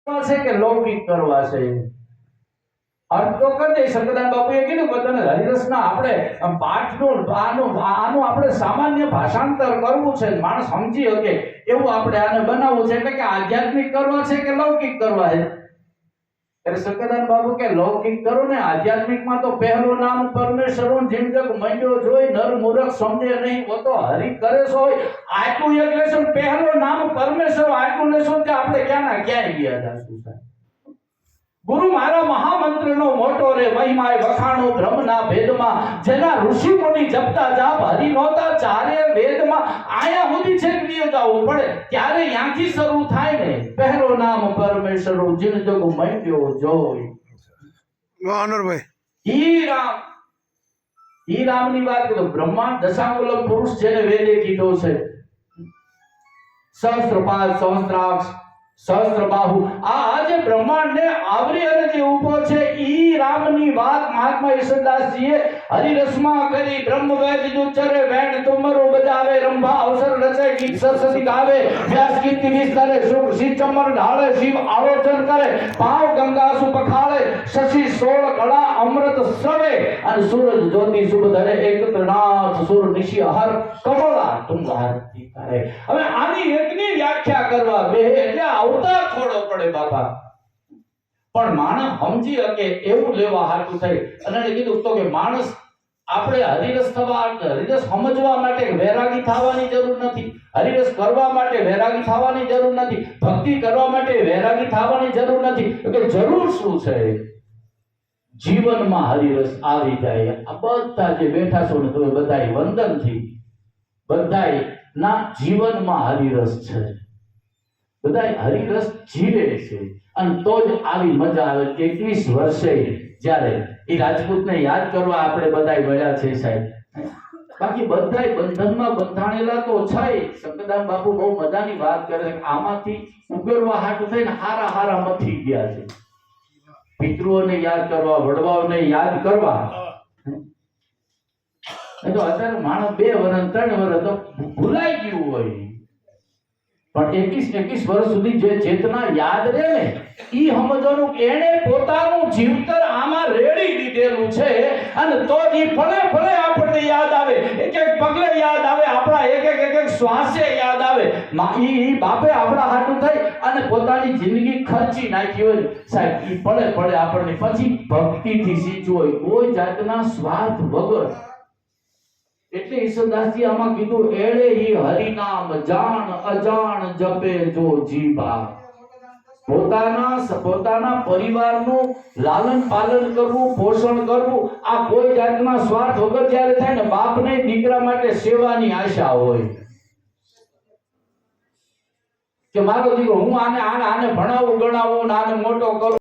છે કે લૌકિક કરવા છે અર્થ તો કરી શંકરદાસ બાપુએ કીધું કે તને હરિરસના આપણે પાઠનું આનું આપણે સામાન્ય ભાષાંતર કરવું છે, માણસ સમજી શકે એવું આપણે આને બનાવવું છે, એટલે કે આધ્યાત્મિક કરવા છે કે લૌકિક કરવા છે. એટલે શંકરદાસ બાપુ કે લૌકિક કરો ને આધ્યાત્મિકમાં તો પહેલું નામ પરમેશ્વર જિંદગ મંડ્યો જોઈ નર મૂરખ સમજે નહીં વો તો હરિ કરે સો. આટલું એક લેશન પહેલું નામ પરમેશ્વર આટલું લેશન કે આપણે ક્યાંના ક્યાંય ગયા જાશું સાહેબ. ગુરુ મારા મહામંત્રનો મોટો રે મહિમાય વખાણો બ્રહ્મના ભેદમાં જેના ઋષિ મુનિ જપતા જાપ હરિ નોતા ચારે વેદમાં આયા સુધી છે કે જાવું પડે ત્યારે ત્યાંથી શરૂ થાય ને પહેલો નામ પરમેશ્વર જીન જગ મંડ્યો જોઈ. ઈ રામની વાત કરું બ્રહ્માંડ દશાંગુલમ પુરુષ જેને વેદે કીધો છે, સહસ્ત્રપાદ સહસ્ત્રાક્ષ સહસ્ત્રબાહુ આ જે બ્રહ્માંડ ને આવરી અને જે ઊભો છે ઈ રામની વાત મહાત્મા ઈશ્વરદાસજીએ હરિરસમાં કરી. બ્રહ્મ વેદ જુચરે વેણ તુમરો બજાવે રંભા અવસર રચે ગીત સરસ્વતી ગાવે વ્યાસ કીર્તિ વિસ્તરે શુક શ્રી ચમર ઢાળે શિવ આલોચન કરે પાવ ગંગા સુ પખાળે શશી સોળ કળા અમૃત સ્રવે અને સૂરજ જ્યોતિ શુભ ધરે એકત્રનાથ સુર નિશી હર કમળા તુંગ આરતી કરે. હવે આની એકની વ્યાખ્યા કરવા બે એટલે અવતાર થોડો પડે બાપા, પણ માણસ સમજી શકે એવું લેવા હાટું થઈ અને કીધું તો કે માણસ આપણે હરિરસ થવા હરિરસ સમજવા માટે વૈરાગી થવાની જરૂર નથી, હરિરસ કરવા માટે વૈરાગી થવાની જરૂર નથી, ભક્તિ કરવા માટે વૈરાગી થવાની જરૂર નથી. કે જરૂર શું છે જીવનમાં હરિરસ આવી જાય. આ બધા જે બેઠા છો ને તમે બધાય વંદનથી બધાય ના જીવનમાં હરિરસ છે, બધા હરિરસ જીવે છે અને તો જ આવી મજા આવે. 21 વર્ષે જ્યારે એ રાજપૂતને યાદ કરવા આપણે બધા મળ્યા છે સાહેબ, બાકી બધાય બંધનમાં બંધાણેલા તો છે. શંકરદાસ બાપુ બહુ મજાની વાત કરે છે, આમાંથી ઉગરવા હાટું થઈને હારા હારા મથી ગયા છે. પિતૃઓને યાદ કરવા, વડવાઓને યાદ કરવા. તો અત્યારે માણસ 2 વર્ષ 3 વર્ષ તો ભૂલાઈ ગયું હોય, પણ 21 વર્ષ સુધી જે ચેતના યાદ રહે ને ઈ સમજવાનું એને પોતાનું જીવતર આમાં રેડી દીધેલું છે અને તો ઈ ફળે ફળે આપણને યાદ આવે, એક એક પગલે યાદ આવે, આપણા એક એક શ્વાસે યાદ આવે. ઈ બાપે આપણા હાટું થઈ અને પોતાની જિંદગી ખર્ચી નાખી હોય સાહેબ, ઈ ફળે ફળે આપણને પછી ભક્તિથી સીંચવું હોય કોઈ જાતના સ્વાર્થ વગર. એટલે ઈશ્વરદાસજી આમાં કીધું એળે હી હરિ નામ જાણ અજાણ જપે જો જીવા. પોતાના પરિવારનું લાલન પાલન કરવું, પોષણ કરવું આ કોઈ જાતના સ્વાર્થ વગર જ્યારે થાય ને બાપને દીકરા માટે સેવાની આશા હોય કે મારો દીકરો હું આને ભણાવું ગણાવું આને મોટો કરું.